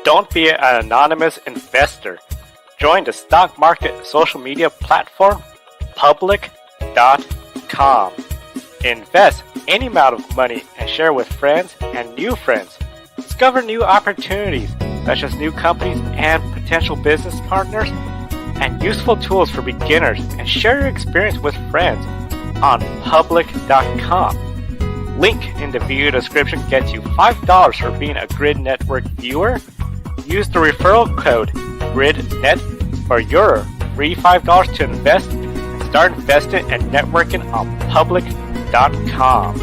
Don't be an anonymous investor. Join the stock market social media platform public.com. Invest any amount of money and share with friends and new friends. Discover new opportunities such as new companies and potential business partners and useful tools for beginners, and share your experience with friends on public.com. Link in the video description gets you $5 for being a Grid Network viewer. Use the referral code GRIDnet for your free $5 to invest and start investing and networking on public.com.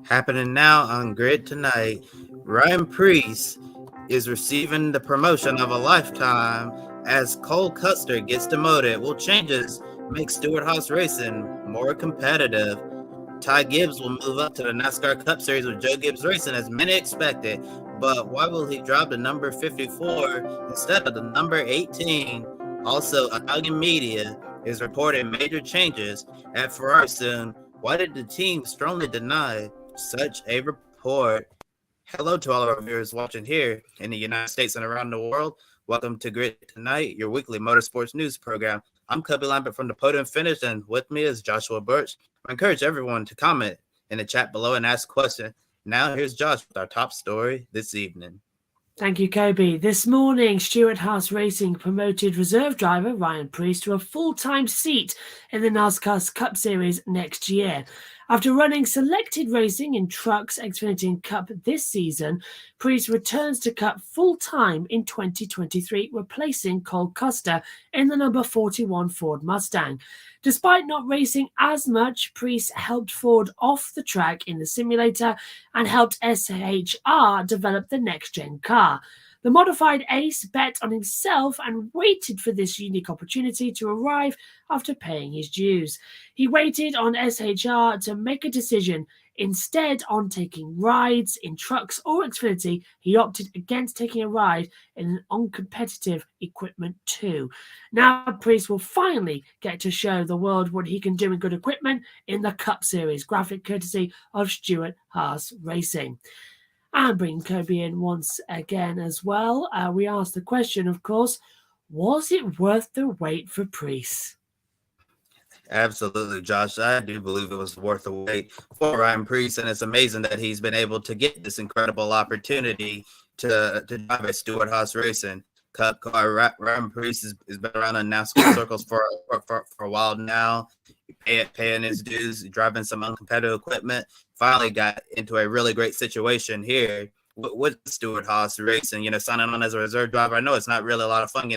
Happening now on Grid Tonight, Ryan Preece is receiving the promotion of a lifetime as Cole Custer gets demoted. Will changes make Stewart-Haas Racing more competitive? Ty Gibbs will move up to the NASCAR Cup Series with Joe Gibbs Racing as many expected, but why will he drop the number 54 instead of the number 18? Also, Italian media is reporting major changes at Ferrari soon. Why did the team strongly deny such a report? Hello to all of our viewers watching here in the United States and around the world. Welcome to Grid Tonight, your weekly motorsports news program. I'm Cubby Lambert from the Podium Finish, and with me is Joshua Birch. I encourage everyone to comment in the chat below and ask questions. Now here's Josh with our top story this evening. Thank you, Kobe. This morning, Stewart-Haas Racing promoted reserve driver Ryan Preece to a full-time seat in the NASCAR Cup Series next year. After running selected racing in Trucks, Xfinity and Cup this season, Preece returns to Cup full-time in 2023, replacing Cole Custer in the number 41 Ford Mustang. Despite not racing as much, Preece helped Ford off the track in the simulator and helped SHR develop the next-gen car. The modified ace bet on himself and waited for this unique opportunity to arrive after paying his dues. He waited on SHR to make a decision. Instead on taking rides in Trucks or Xfinity, he opted against taking a ride in an uncompetitive equipment too. Now Preece will finally get to show the world what he can do in good equipment in the Cup Series, graphic courtesy of Stewart-Haas Racing. And bringing Kobe in once again as well. We asked the question, of course, was it worth the wait for Preece? Absolutely, Josh. I do believe it was worth the wait for Ryan Preece, and it's amazing that he's been able to get this incredible opportunity to drive at Stewart-Haas Racing Cup car. Ryan Preece has been around in NASCAR circles for a while now, paying his dues, driving some uncompetitive equipment. Finally got into a really great situation here with Stewart-Haas Racing, signing on as a reserve driver. I know it's not really a lot of fun,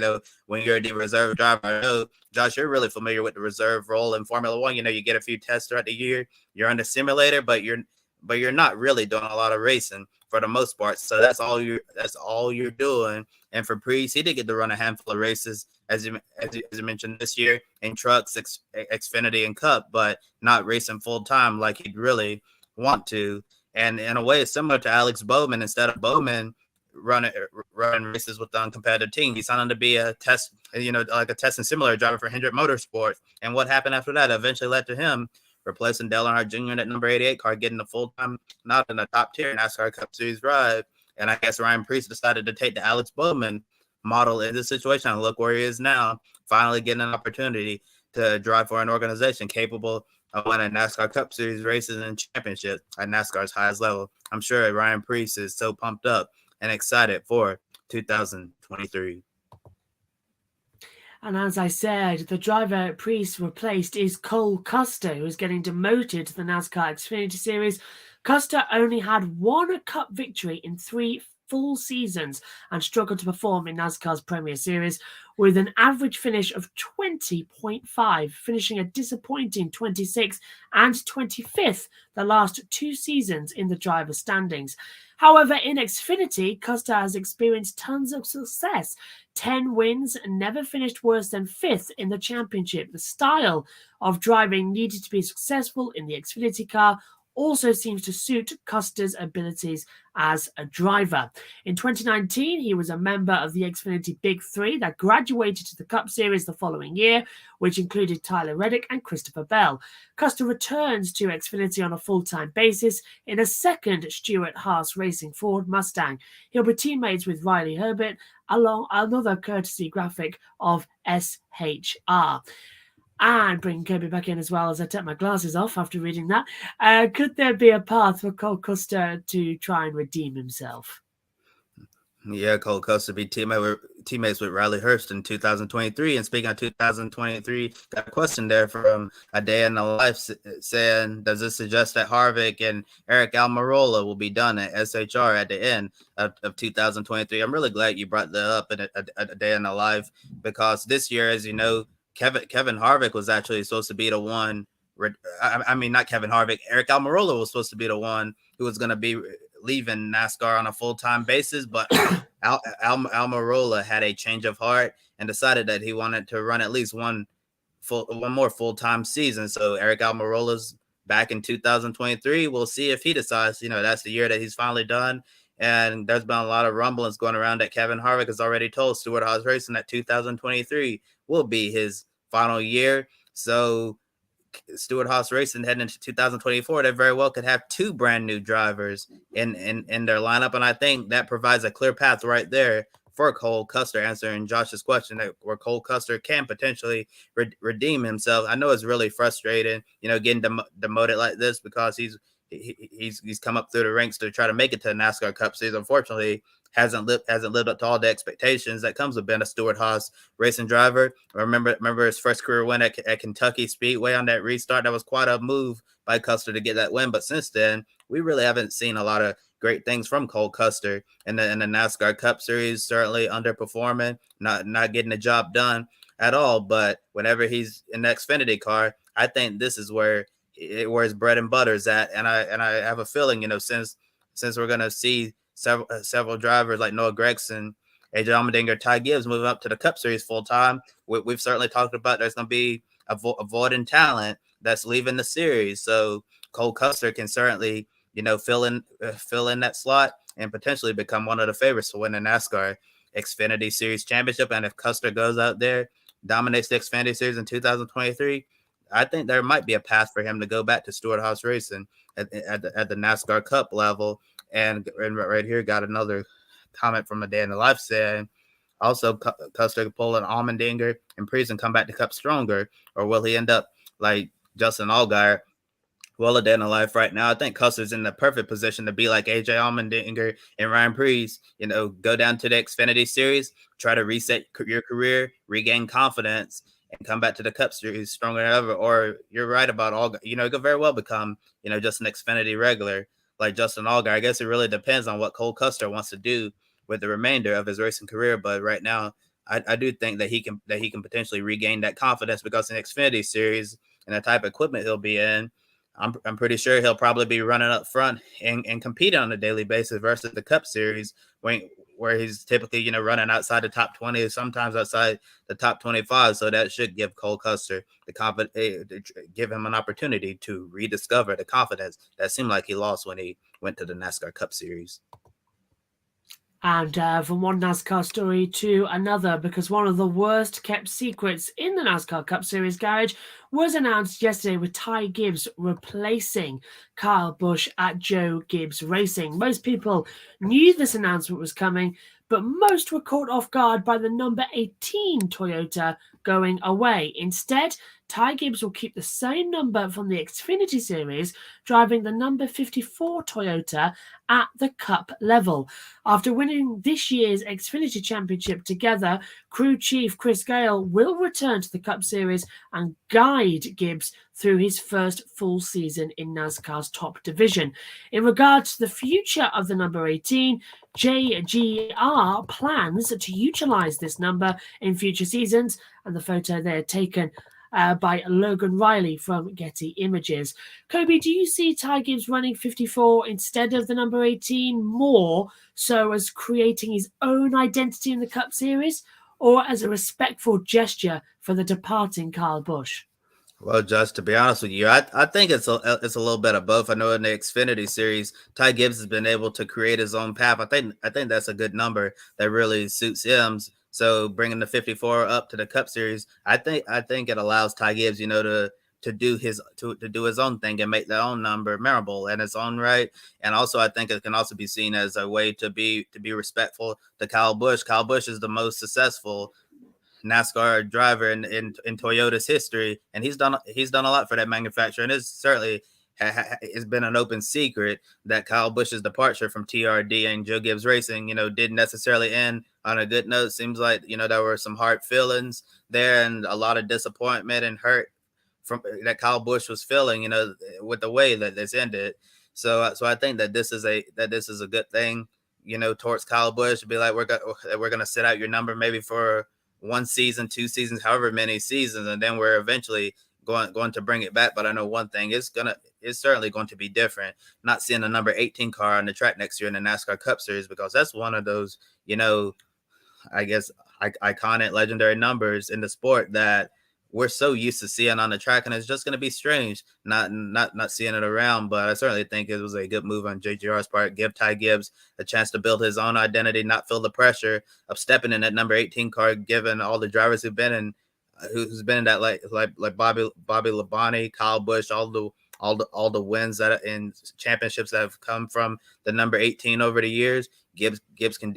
when you're the reserve driver. I know, Josh, you're really familiar with the reserve role in Formula One. You get a few tests throughout the year. You're on the simulator, but you're not really doing a lot of racing for the most part. So that's all you're doing. And for Preece, he did get to run a handful of races, as you mentioned this year, in Trucks, Xfinity, and Cup, but not racing full time like he'd really want to. And in a way, it's similar to Alex Bowman. Instead of Bowman running races with the uncompetitive team, he signed on to be a test, like a test and simulator driver for Hendrick Motorsports. And what happened after that eventually led to him replacing Dale Earnhardt Jr. in that number 88 car, getting the full-time, not in the top tier NASCAR Cup Series ride. And I guess Ryan Preece decided to take the Alex Bowman model in this situation, and look where he is now, finally getting an opportunity to drive for an organization capable of winning NASCAR Cup Series races and championships at NASCAR's highest level. I'm sure Ryan Preece is so pumped up and excited for 2023. And as I said, the driver Preece replaced is Cole Custer, who is getting demoted to the NASCAR Xfinity Series. Custer only had one Cup victory in 3 full seasons and struggled to perform in NASCAR's Premier Series. with an average finish of 20.5, finishing a disappointing 26th and 25th the last 2 seasons in the driver's standings. However, in Xfinity, Custer has experienced tons of success. 10 wins and never finished worse than 5th in the championship. The style of driving needed to be successful in the Xfinity car also seems to suit Custer's abilities as a driver. In 2019, he was a member of the Xfinity Big Three that graduated to the Cup Series the following year, which included Tyler Reddick and Christopher Bell. Custer returns to Xfinity on a full-time basis in a second Stewart-Haas Racing Ford Mustang. He'll be teammates with Riley Herbert, along another courtesy graphic of SHR. And bring Kirby back in as well as I take my glasses off after reading that. Could there be a path for Cole Custer to try and redeem himself? Yeah, Cole Custer be teammates with Riley Hurst in 2023. And speaking of 2023, got a question there from a day in the life saying, does this suggest that Harvick and Eric Almirola will be done at SHR at the end of 2023? I'm really glad you brought that up in a day in the life, because this year, as you know, Kevin Harvick was actually supposed to be the one. I mean, not Kevin Harvick. Eric Almirola was supposed to be the one who was going to be leaving NASCAR on a full-time basis, but Almirola had a change of heart and decided that he wanted to run at least one more full-time season. So Eric Almirola's back in 2023. We'll see if he decides, that's the year that he's finally done. And there's been a lot of rumblings going around that Kevin Harvick has already told Stewart-Haas Racing that 2023 will be his final year. So Stewart-Haas Racing heading into 2024, they very well could have 2 brand new drivers in their lineup. And I think that provides a clear path right there for Cole Custer, answering Josh's question, that where Cole Custer can potentially redeem himself. I know it's really frustrating, getting demoted like this, because he's come up through the ranks to try to make it to the NASCAR Cup Series. Unfortunately, hasn't lived up to all the expectations that comes with being a Stewart-Haas Racing driver. Remember his first career win at Kentucky Speedway on that restart. That was quite a move by Custer to get that win. But since then, we really haven't seen a lot of great things from Cole Custer in the NASCAR Cup Series. Certainly underperforming, not getting the job done at all. But whenever he's in the Xfinity car, I think this is where his bread and butter is at. And I have a feeling, since we're gonna see several drivers like Noah Gragson, AJ Allmendinger, Ty Gibbs moving up to the Cup Series full time, we've certainly talked about there's going to be a void in talent that's leaving the series. So Cole Custer can certainly fill in that slot and potentially become one of the favorites to win the NASCAR Xfinity Series championship. And if Custer goes out there, dominates the Xfinity Series in 2023, I think there might be a path for him to go back to Stewart-Haas Racing at the NASCAR Cup level. And right here, got another comment from a day in the life saying, also Custer could pull an Allmendinger and Preece and come back to Cup stronger, or will he end up like Justin Allgaier? Well, a day in the life right now, I think Custer's in the perfect position to be like AJ Allmendinger and Ryan Preece. Go down to the Xfinity Series, try to reset your career, regain confidence, and come back to the Cup Series stronger than ever. Or you're right about Allgaier. It could very well become, just an Xfinity regular like Justin Allgaier. I guess it really depends on what Cole Custer wants to do with the remainder of his racing career. But right now, I do think that he can potentially regain that confidence, because in the Xfinity Series and the type of equipment he'll be in, I'm pretty sure he'll probably be running up front and competing on a daily basis versus the Cup Series where he's typically, running outside the top 20, sometimes outside the top 25. So that should give Cole Custer give him an opportunity to rediscover the confidence that seemed like he lost when he went to the NASCAR Cup Series. And from one NASCAR story to another, because one of the worst kept secrets in the NASCAR Cup Series garage was announced yesterday, with Ty Gibbs replacing Kyle Busch at Joe Gibbs Racing. Most people knew this announcement was coming, but most were caught off guard by the number 18 Toyota going away. Instead, Ty Gibbs will keep the same number from the Xfinity Series, driving the number 54 Toyota at the Cup level. After winning this year's Xfinity Championship together, crew chief Chris Gale will return to the Cup Series and guide Gibbs through his first full season in NASCAR's top division. In regards to the future of the number 18, JGR plans to utilize this number in future seasons, and the photo there taken by Logan Riley from Getty Images. Kobe, do you see Ty Gibbs running 54 instead of the number 18 more so as creating his own identity in the Cup Series, or as a respectful gesture for the departing Kyle Busch? Well, just to be honest with you, I think it's a little bit of both. I know in the Xfinity Series, Ty Gibbs has been able to create his own path. I think that's a good number that really suits him. So bringing the 54 up to the Cup Series, I think it allows Ty Gibbs, to do his own thing and make their own number memorable in its own right. And also, I think it can also be seen as a way to be respectful to Kyle Busch. Kyle Busch is the most successful NASCAR driver in Toyota's history, and he's done a lot for that manufacturer. And it's certainly it's been an open secret that Kyle Busch's departure from TRD and Joe Gibbs Racing, didn't necessarily end on a good note. Seems like there were some hard feelings there and a lot of disappointment and hurt from that Kyle Busch was feeling, with the way that this ended. So I think that this is a good thing, towards Kyle Busch, to be like, we're gonna sit out your number maybe for 1 season, 2 seasons, however many seasons, and then we're eventually going to bring it back. But I know one thing, it's certainly going to be different. Not seeing the number 18 car on the track next year in the NASCAR Cup Series, because that's one of those, I guess iconic, legendary numbers in the sport that we're so used to seeing on the track, and it's just going to be strange not seeing it around. But I certainly think it was a good move on JGR's part. Give Ty Gibbs a chance to build his own identity, not feel the pressure of stepping in that number 18 car, given all the drivers who've been in that like Bobby Labonte, Kyle Busch, all the wins that in championships that have come from the number 18 over the years. Gibbs can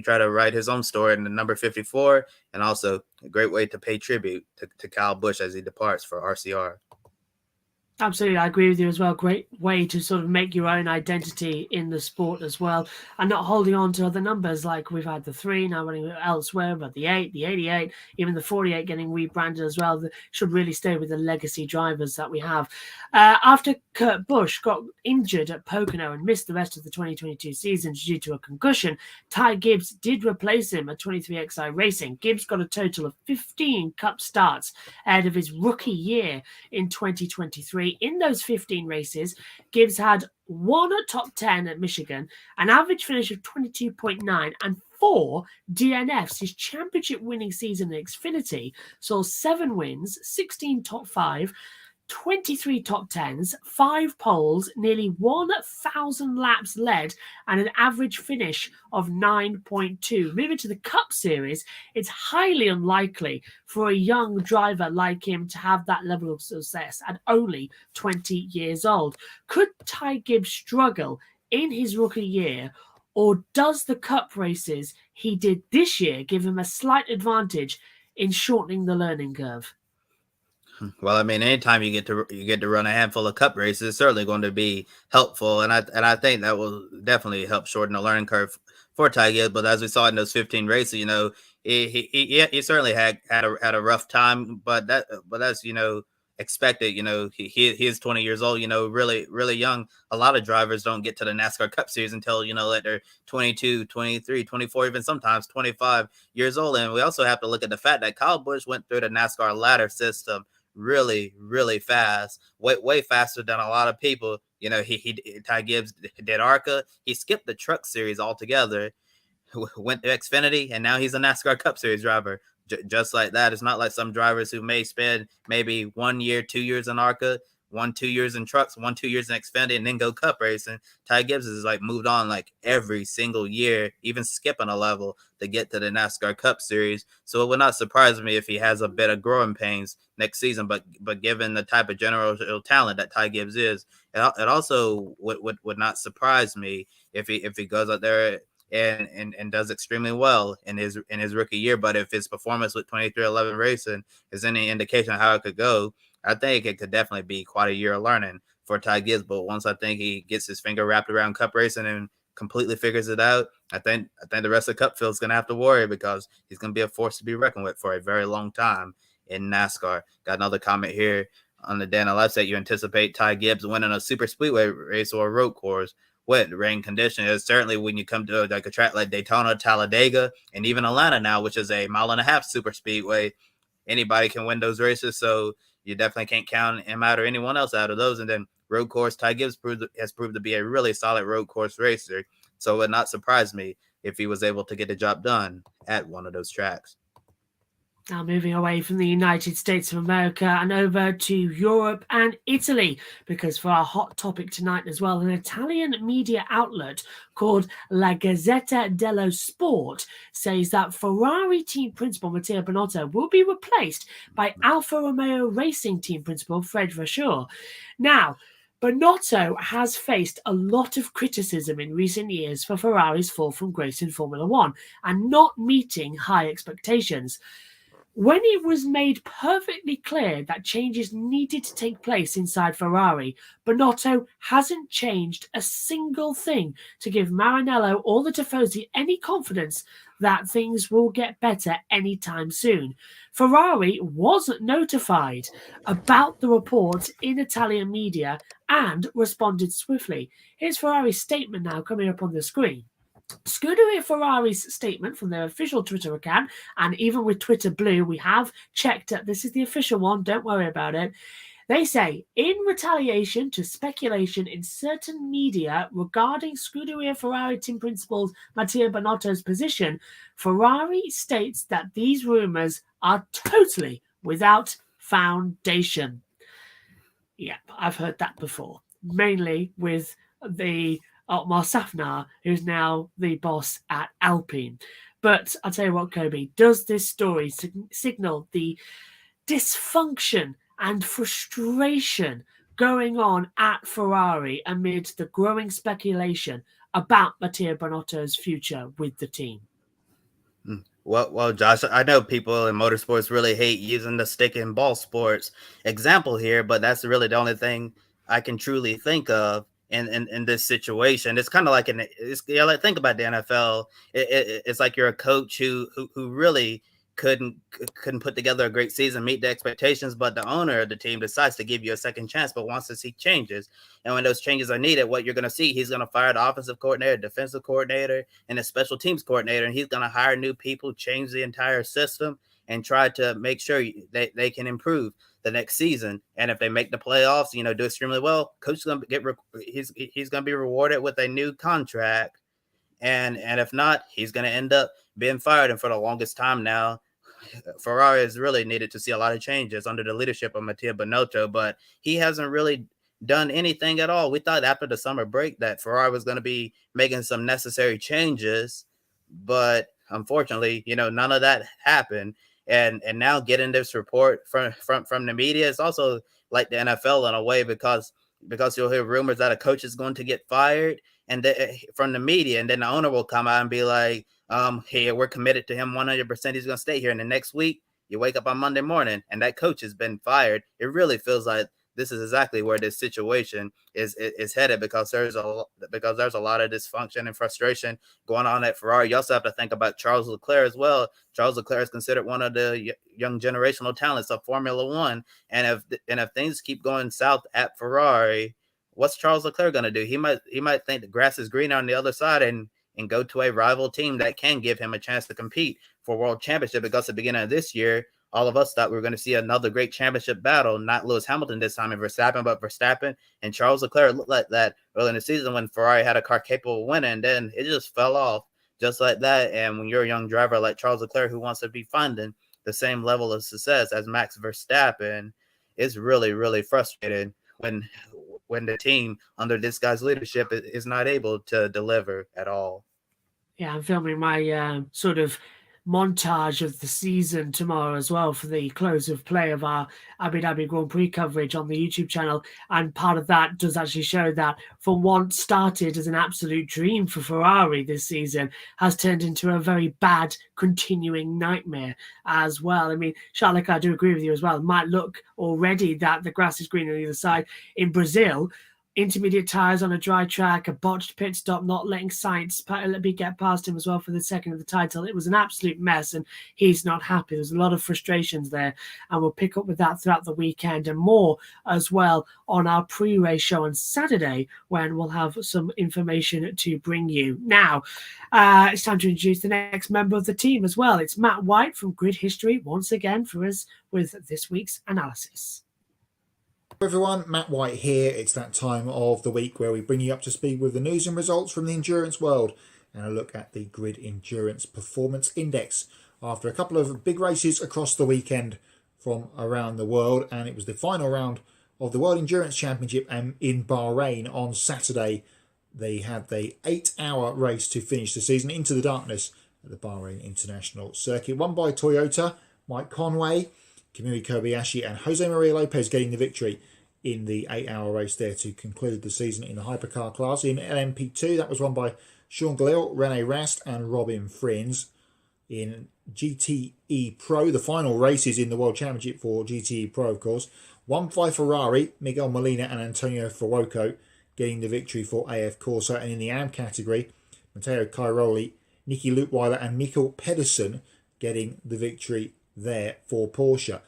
try to write his own story in the number 54, and also a great way to pay tribute to Kyle Busch as he departs for RCR. Absolutely, I agree with you as well. Great way to sort of make your own identity in the sport as well, and not holding on to other numbers like we've had the 3 now running elsewhere, but the 8, the 88, even the 48 getting rebranded as well. That should really stay with the legacy drivers that we have. After Kurt Busch got injured at Pocono and missed the rest of the 2022 season due to a concussion, Ty Gibbs did replace him at 23XI Racing. Gibbs got a total of 15 Cup starts ahead of his rookie year in 2023. In those 15 races, Gibbs had 1 top 10 at Michigan, an average finish of 22.9, and 4 DNFs. His championship winning season in Xfinity saw 7 wins, 16 top 5, 23 top 10s, 5 poles, nearly 1,000 laps led, and an average finish of 9.2. Moving to the Cup Series, it's highly unlikely for a young driver like him to have that level of success at only 20 years old. Could Ty Gibbs struggle in his rookie year, or does the Cup races he did this year give him a slight advantage in shortening the learning curve? Well, I mean, anytime you get to run a handful of Cup races, it's certainly going to be helpful, and I think that will definitely help shorten the learning curve for Ty Gibbs. But as we saw in those 15 races, he certainly had a rough time, but that's expected. He is 20 years old. Really really young. A lot of drivers don't get to the NASCAR Cup Series until like they're 22, 23, 24, even sometimes 25 years old. And we also have to look at the fact that Kyle Busch went through the NASCAR ladder system really, really fast, way faster than a lot of people. Ty Gibbs did ARCA. He skipped the Truck Series altogether, went to Xfinity, and now he's a NASCAR Cup Series driver. Just like that. It's not like some drivers who may spend maybe 1 year, 2 years in ARCA, 1-2 years in trucks, 1-2 years in Xfinity, and then go Cup racing. Ty Gibbs is moved on every single year, even skipping a level to get to the NASCAR Cup Series. So it would not surprise me if he has a bit of growing pains next season. But given the type of general talent that Ty Gibbs is, it also would not surprise me if he goes out there and does extremely well in his rookie year. But if his performance with 2311 Racing is any indication of how it could go, I think it could definitely be quite a year of learning for Ty Gibbs. But once I think he gets his finger wrapped around Cup racing and completely figures it out, I think the rest of the Cup field's gonna have to worry, because he's gonna be a force to be reckoned with for a very long time in NASCAR. Got another comment here on the Dana Life set. You anticipate Ty Gibbs winning a super speedway race or a road course with rain conditions? Certainly when you come to like a track like Daytona, Talladega, and even Atlanta now, which is a 1.5-mile super speedway, anybody can win those races. So you definitely can't count him out or anyone else out of those. And then road course, Ty Gibbs has proved to be a really solid road course racer. So it would not surprise me if he was able to get the job done at one of those tracks. Now moving away from the United States of America and over to Europe and Italy, because for our hot topic tonight as well, an Italian media outlet called La Gazzetta dello Sport says that Ferrari team principal Mattia Binotto will be replaced by Alfa Romeo Racing team principal Fred Vasseur. Now, Binotto has faced a lot of criticism in recent years for Ferrari's fall from grace in Formula One and not meeting high expectations. When it was made perfectly clear that changes needed to take place inside Ferrari, Binotto hasn't changed a single thing to give Maranello or the Tifosi any confidence that things will get better anytime soon. Ferrari wasn't notified about the reports in Italian media and responded swiftly. Here's Ferrari's statement now coming up on the screen. Scuderia Ferrari's statement from their official Twitter account, and even with Twitter Blue, we have checked that this is the official one, don't worry about it. They say, in retaliation to speculation in certain media regarding Scuderia Ferrari team principal Mattia Binotto's position, Ferrari states that these rumours are totally without foundation. Yep, I've heard that before, mainly with the Otmar Safnauer, who's now the boss at Alpine. But I'll tell you what, Kobe, does this story signal the dysfunction and frustration going on at Ferrari amid the growing speculation about Mattia Binotto's future with the team? Well, Josh, I know people in motorsports really hate using the stick and ball sports example here, but that's really the only thing I can truly think of in this situation. It's kind of like like think about the NFL. It's like you're a coach who really couldn't put together a great season, meet the expectations, but the owner of the team decides to give you a second chance, but wants to see changes. And when those changes are needed, what you're going to see, he's going to fire the offensive coordinator, defensive coordinator, and the special teams coordinator, and he's going to hire new people, change the entire system, and try to make sure they can improve the next season. And if they make the playoffs, do extremely well, coach is going to he's going to be rewarded with a new contract. And if not, he's going to end up being fired. And for the longest time now, Ferrari has really needed to see a lot of changes under the leadership of Mattia Binotto, but he hasn't really done anything at all. We thought after the summer break that Ferrari was going to be making some necessary changes, but unfortunately, none of that happened. And now getting this report from the media is also like the NFL in a way, because you'll hear rumors that a coach is going to get fired and from the media, and then the owner will come out and be like, hey, we're committed to him 100%. He's going to stay here. And the next week, you wake up on Monday morning and that coach has been fired. It really feels like this is exactly where this situation is headed, because there's a lot of dysfunction and frustration going on at Ferrari. You also have to think about Charles Leclerc as well. Charles Leclerc is considered one of the young generational talents of Formula One. And if things keep going south at Ferrari, what's Charles Leclerc going to do? He might think the grass is greener on the other side and go to a rival team that can give him a chance to compete for world championship, because at the beginning of this year, all of us thought we were going to see another great championship battle, not Lewis Hamilton this time and Verstappen, but Verstappen and Charles Leclerc. Looked like that early in the season when Ferrari had a car capable of winning, and then it just fell off just like that. And when you're a young driver like Charles Leclerc who wants to be finding the same level of success as Max Verstappen, it's really, really frustrating when the team under this guy's leadership is not able to deliver at all. Yeah, I'm filming my sort of montage of the season tomorrow as well for the close of play of our Abu Dhabi Grand Prix coverage on the YouTube channel. And part of that does actually show that for once started as an absolute dream for Ferrari this season has turned into a very bad continuing nightmare as well. I mean, Charlotte, I do agree with you as well. It might look already that the grass is green on the other side. In Brazil, intermediate tyres on a dry track, a botched pit stop, not letting Sainz get past him as well for the second of the title. It was an absolute mess, and he's not happy. There's a lot of frustrations there, and we'll pick up with that throughout the weekend and more as well on our pre-race show on Saturday, when we'll have some information to bring you. Now, it's time to introduce the next member of the team as well. It's Matt White from Grid History once again for us with this week's analysis. Hello everyone, Matt White here. It's that time of the week where we bring you up to speed with the news and results from the endurance world and a look at the Grid Endurance Performance Index after a couple of big races across the weekend from around the world. And it was the final round of the World Endurance Championship in Bahrain on Saturday. They had the 8-hour race to finish the season into the darkness at the Bahrain International Circuit, won by Toyota, Mike Conway, Kamui Kobayashi and Jose Maria Lopez getting the victory in the 8-hour race there to conclude the season in the hypercar class. In LMP2, that was won by Sean Galil, Rene Rast and Robin Frins. In GTE Pro, the final races in the World Championship for GTE Pro, of course, won by Ferrari, Miguel Molina and Antonio Fuoco getting the victory for AF Corsa. And in the AM category, Matteo Cairoli, Nicky Leutwiler and Mikkel Pedersen getting the victory there for Porsche.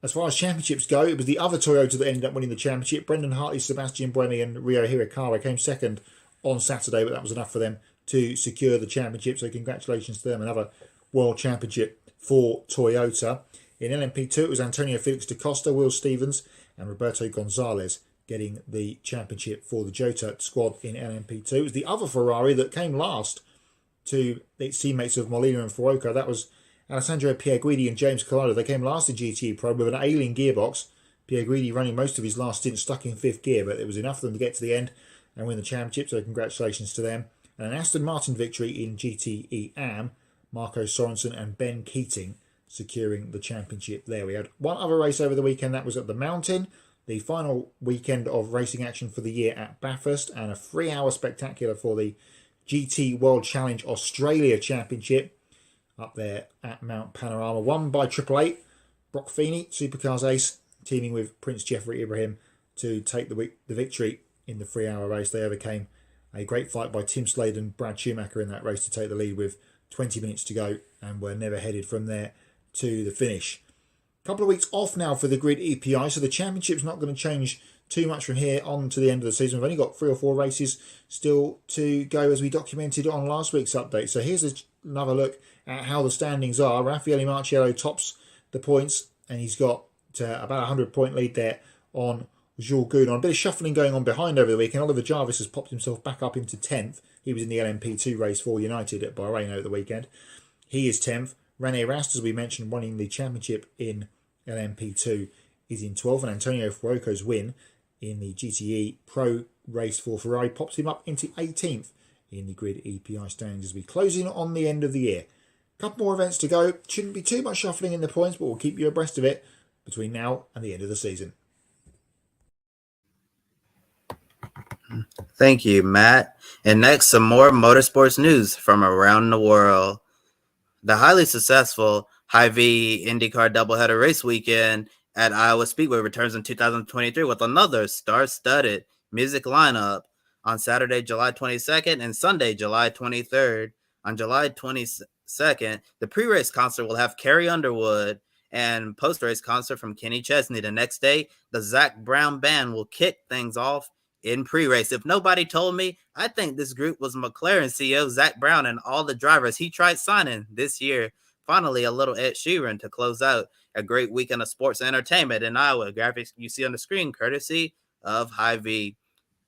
As far as championships go, it was the other Toyota that ended up winning the championship. Brendan Hartley, Sebastian Buemi and Ryo Hirakawa came second on Saturday, but that was enough for them to secure the championship. So congratulations to them, another world championship for Toyota. In LMP2, it was Antonio Felix da Costa, Will Stevens and Roberto Gonzalez getting the championship for the Jota squad in LMP2. It was the other Ferrari that came last to its teammates of Molina and Fuoco. That was Alessandro Pierguidi and James Collado. They came last in GTE Pro with an ailing gearbox. Pierguidi running most of his last stint stuck in 5th gear, but it was enough for them to get to the end and win the championship, so congratulations to them. And an Aston Martin victory in GTE AM, Marco Sorensen and Ben Keating securing the championship there. We had one other race over the weekend, that was at the Mountain, the final weekend of racing action for the year at Bathurst, and a 3-hour spectacular for the GT World Challenge Australia Championship up there at Mount Panorama, won by Triple Eight, Brock Feeney, Supercars ace, teaming with Prince Jeffrey Ibrahim to take the victory in the 3-hour race. They overcame a great fight by Tim Slade and Brad Schumacher in that race to take the lead with 20 minutes to go, and were never headed from there to the finish. A couple of weeks off now for the Grid EPI, so the championship's not going to change too much from here on to the end of the season. We've only got 3 or 4 races still to go, as we documented on last week's update. So here's another look at how the standings are. Raffaele Marciello tops the points, and he's got about a 100-point lead there on Jules Goudon. A bit of shuffling going on behind over the weekend. Oliver Jarvis has popped himself back up into 10th. He was in the LMP2 race for United at Bahrain over the weekend. He is 10th. Rene Rast, as we mentioned, winning the championship in LMP2, is in 12th. And Antonio Fuoco's win in the GTE Pro race for Ferrari pops him up into 18th in the Grid EPI standings as we close in on the end of the year. A couple more events to go. Shouldn't be too much shuffling in the points, but we'll keep you abreast of it between now and the end of the season. Thank you, Matt. And next, some more motorsports news from around the world. The highly successful Hy-Vee IndyCar doubleheader race weekend at Iowa Speedway returns in 2023 with another star-studded music lineup on Saturday, July 22nd and Sunday, July 23rd. On July 22nd, the pre-race concert will have Carrie Underwood and post-race concert from Kenny Chesney. The next day, the Zach Brown Band will kick things off in pre-race. If nobody told me, I think this group was McLaren CEO Zach Brown and all the drivers he tried signing this year. Finally, a little Ed Sheeran to close out a great weekend of sports and entertainment in Iowa. Graphics you see on the screen, courtesy of Hy-Vee.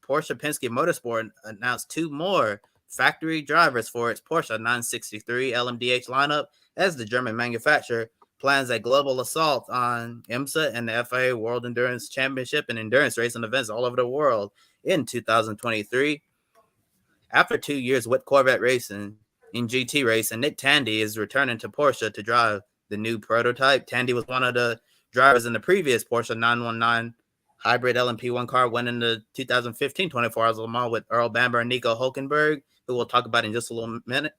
Porsche Penske Motorsport announced 2 more factory drivers for its Porsche 963 LMDH lineup as the German manufacturer plans a global assault on IMSA and the FIA World Endurance Championship and endurance racing events all over the world in 2023. After 2 years with Corvette Racing, in GT race, and Nick Tandy is returning to Porsche to drive the new prototype. Tandy was one of the drivers in the previous Porsche 919 hybrid LMP1 car, winning the 2015 24 Hours of Le Mans with Earl Bamber and Nico Hulkenberg, who we'll talk about in just a little minute,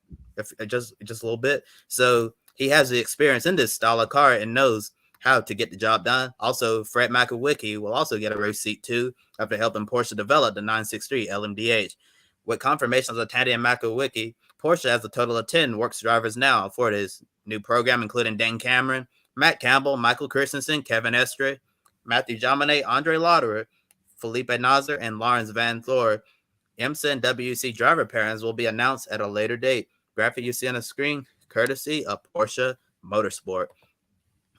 just a little bit. So he has the experience in this style of car and knows how to get the job done. Also, Fred Makowicki will also get a race seat too after helping Porsche develop the 963 LMDH. With confirmations of Tandy and Makowicki, Porsche has a total of 10 works drivers now for this new program, including Dan Cameron, Matt Campbell, Michael Christensen, Kevin Estre, Matthew Jaminet, Andre Lauderer, Felipe Nasr, and Lawrence Van Thor. IMSA and WEC driver pairings will be announced at a later date. Graphic you see on the screen, courtesy of Porsche Motorsport.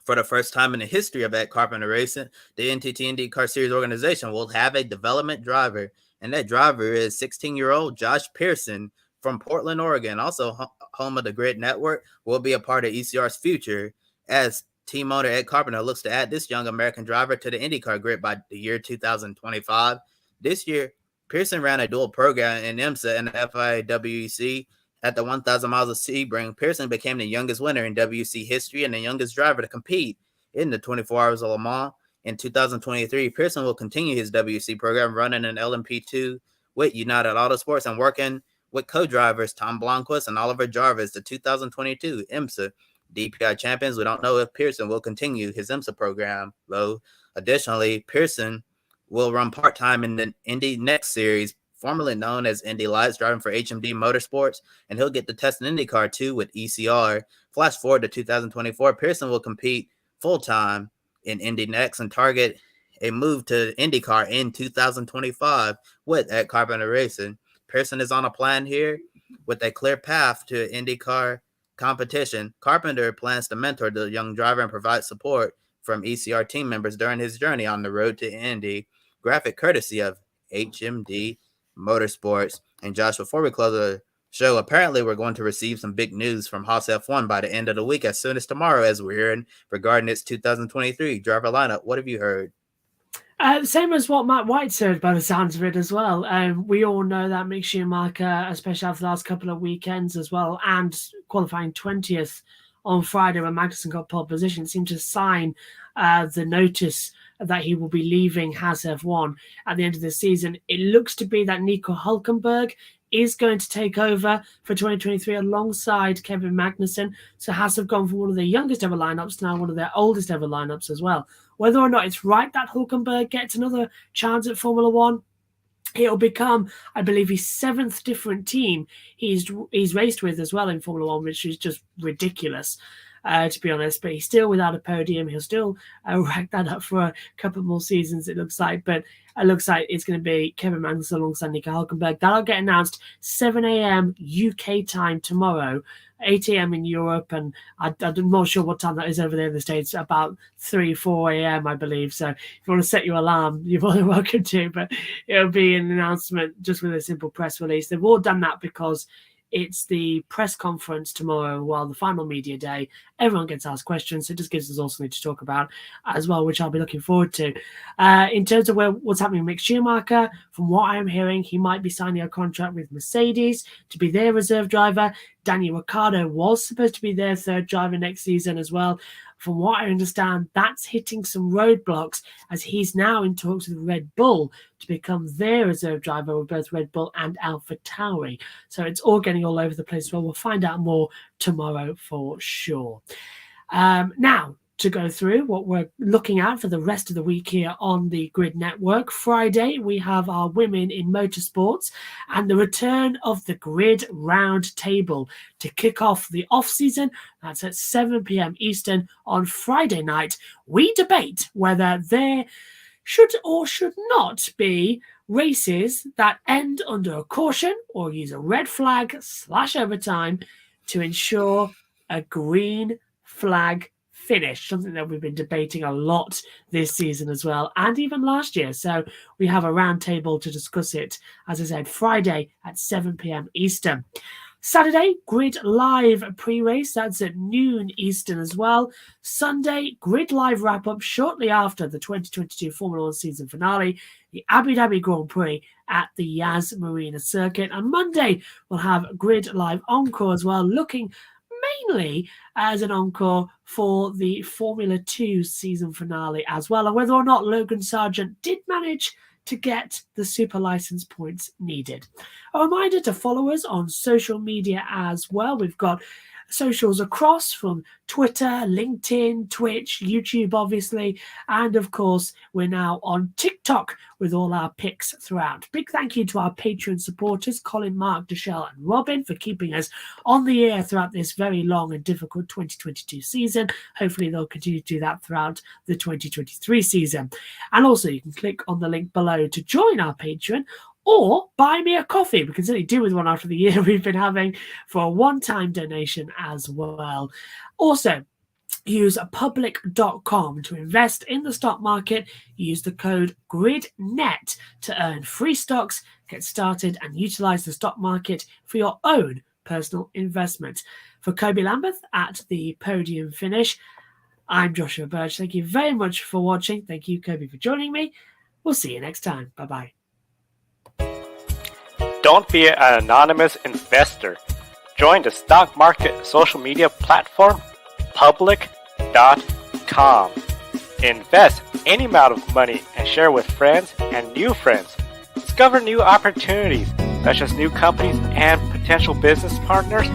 For the first time in the history of Ed Carpenter Racing, the NTT IndyCar Series organization will have a development driver, and that driver is 16-year-old Josh Pearson from Portland, Oregon, also home of the Grid Network, will be a part of ECR's future as team owner Ed Carpenter looks to add this young American driver to the IndyCar grid by the year 2025. This year, Pearson ran a dual program in IMSA and the FIA WEC. At the 1,000 miles of Sebring, Pearson became the youngest winner in WEC history and the youngest driver to compete in the 24 Hours of Le Mans. In 2023, Pearson will continue his WEC program, running an LMP2 with United Autosports and working with co-drivers Tom Blomqvist and Oliver Jarvis, the 2022 IMSA DPI champions. We don't know if Pearson will continue his IMSA program, though. Additionally, Pearson will run part-time in the Indy Next Series, formerly known as Indy Lights, driving for HMD Motorsports, and he'll get to test an IndyCar too with ECR. Flash forward to 2024, Pearson will compete full-time in Indy Next and target a move to IndyCar in 2025 with Ed Carpenter Racing. Pearson is on a plan here with a clear path to IndyCar competition. Carpenter plans to mentor the young driver and provide support from ECR team members during his journey on the road to Indy. Graphic courtesy of HMD Motorsports. And Josh, before we close the show, apparently we're going to receive some big news from Haas F1 by the end of the week, as soon as tomorrow, as we're hearing regarding its 2023 driver lineup. What have you heard? Same as what Matt White said by the sounds of it as well. We all know that Mick Schumacher, especially after the last couple of weekends as well, and qualifying 20th on Friday when Magnussen got pole position, seemed to sign the notice that he will be leaving Haas F1 at the end of the season. It looks to be that Nico Hulkenberg is going to take over for 2023 alongside Kevin Magnussen. So Haas have gone from one of their youngest ever lineups to now one of their oldest ever lineups as well. Whether or not it's right that Hulkenberg gets another chance at Formula One, it'll become, I believe, his 7th different team he's raced with as well in Formula One, which is just ridiculous, to be honest. But he's still without a podium. He'll still rack that up for a couple more seasons, it looks like. But it looks like it's going to be Kevin Magnussen alongside Nico Hulkenberg. That'll get announced 7 a.m. UK time tomorrow, 8 a.m. in Europe, and I'm not sure what time that is over there in the States, about 4 a.m. I believe. So if you want to set your alarm, you're more than welcome to, but it'll be an announcement just with a simple press release. They've all done that because it's the press conference tomorrow, while the final media day, everyone gets asked questions. So it just gives us all something to talk about as well, which I'll be looking forward to. In terms of what's happening with Mick Schumacher, from what I'm hearing, he might be signing a contract with Mercedes to be their reserve driver. Daniel Ricciardo was supposed to be their third driver next season as well. From what I understand, that's hitting some roadblocks as he's now in talks with Red Bull to become their reserve driver with both Red Bull and AlphaTauri. So it's all getting all over the place. Well, we'll find out more tomorrow for sure. Now, to go through what we're looking at for the rest of the week here on the Grid Network. Friday, we have our Women in Motorsports and the return of the Grid Round Table to kick off the off-season. That's at 7 p.m. Eastern on Friday night. We debate whether there should or should not be races that end under a caution or use a red flag / overtime to ensure a green flag finish, something that we've been debating a lot this season as well, and even last year. So we have a round table to discuss it, as I said, Friday at 7 p.m. Eastern. Saturday, Grid Live pre-race. That's at noon Eastern as well. Sunday, Grid Live wrap-up shortly after the 2022 Formula 1 season finale, the Abu Dhabi Grand Prix at the Yas Marina circuit. And Monday, we'll have Grid Live Encore as well, looking mainly as an encore for the Formula 2 season finale as well, and whether or not Logan Sargent did manage to get the super license points needed. A reminder to follow us on social media as well. We've got socials across from Twitter, LinkedIn, Twitch, YouTube, obviously, and of course, we're now on TikTok with all our picks throughout. Big thank you to our Patreon supporters, Colin, Mark, Deshelle, and Robin, for keeping us on the air throughout this very long and difficult 2022 season. Hopefully, they'll continue to do that throughout the 2023 season. And also, you can click on the link below to join our Patreon, or buy me a coffee. We can certainly do with one after the year we've been having, for a one-time donation as well. Also, use public.com to invest in the stock market. Use the code GRIDNET to earn free stocks, get started, and utilize the stock market for your own personal investment. For Kobe Lambeth at the podium finish, I'm Joshua Birch. Thank you very much for watching. Thank you, Kobe, for joining me. We'll see you next time. Bye-bye. Don't be an anonymous investor. Join the stock market social media platform, public.com. Invest any amount of money and share with friends and new friends. Discover new opportunities, such as new companies and potential business partners,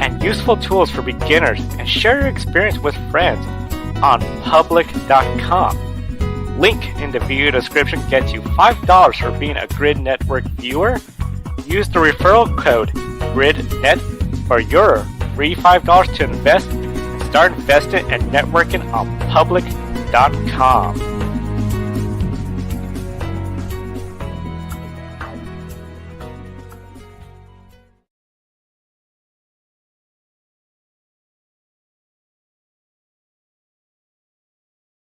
and useful tools for beginners, and share your experience with friends on public.com. Link in the video description gets you $5 for being a Grid Network viewer. Use the referral code GRIDNET for your free $5 to invest and start investing and networking on public.com.